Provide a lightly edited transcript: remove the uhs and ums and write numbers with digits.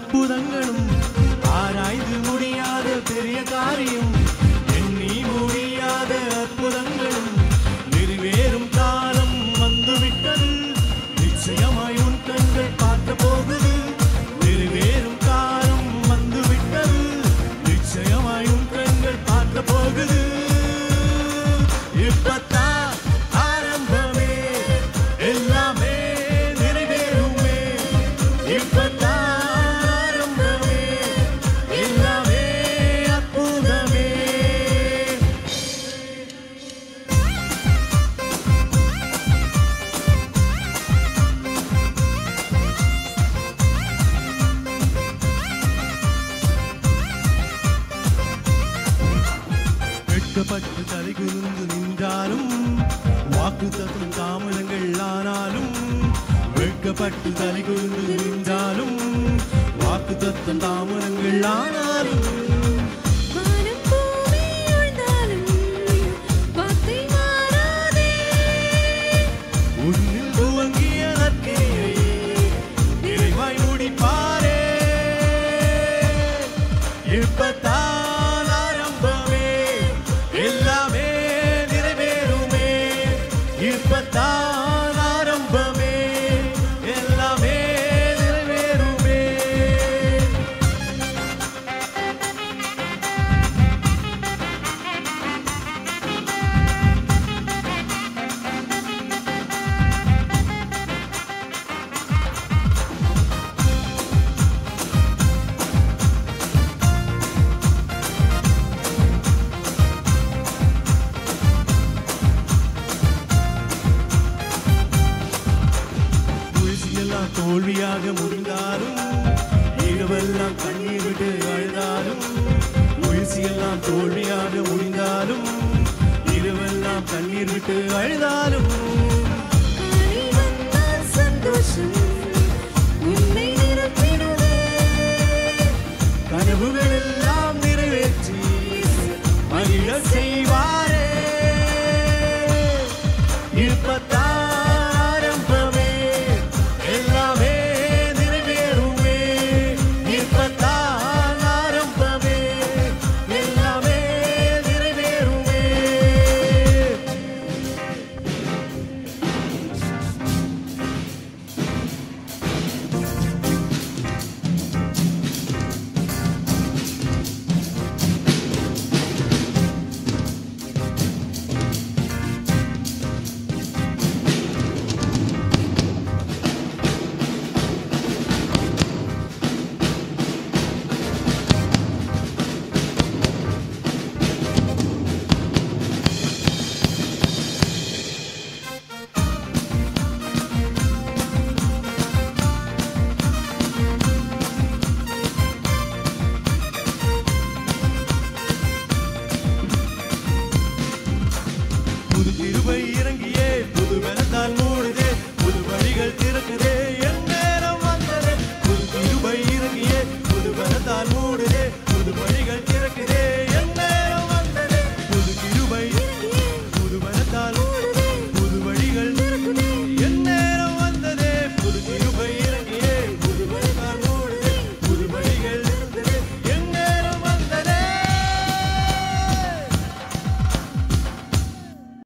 அற்புதங்களும் ஆராய்ந்து முடியாத பெரிய காரியம் எண்ணி முடியாத அற்புதங்களும் நிறைவேறும் காலம் வந்துவிட்டது நிச்சயமாய் உன் கண்கள் பார்க்க போகுது நிறைவேறும் காலம் வந்துவிட்டது நிச்சயமாய் உன் கண்கள் பார்க்க போகுது இப்பத்தான் ஆரம்பமே எல்லாமே நிறைவேறுமே இப்பத்தான் ஆரம்பமே எல்லாமே அற்புதமே வெட்கப்பட்டு தலைகுனிந்து நின்றாலும் வாக்குத்தத்தம் தாமதங்கள் ஆனாலும் வெட்கப்பட்டு தலைகுனிந்து நின்றாலும் வாக்குத்தத்தம் தாமதங்கள் ஆனாலும் வானம் பூமி அழிந்தாலும் வார்த்தை மாறாதே உன்னில் துவங்கிய நற்கிரியை நிறைவாய் முடிப்பாரே இப்பத்தான் ஆரம்பமே எல்லாமே நிறைவேறுமே இப்பத்தான் ஆரம்பமே எல்லாமே நிறைவேறுமே முயற்சியெல்லாம் தோல்வியாக முடிந்தாலும் இரவெல்லாம் கண்ணீர் விட்டு அழுதாலும் முயற்சியெல்லாம் தோல்வியாக முடிந்தாலும் இரவெல்லாம் கண்ணீர் விட்டு அழுதாலும் காலை வந்தால் சந்தோஷம் உன்னை நிரப்பிடுதே கனவுகளில்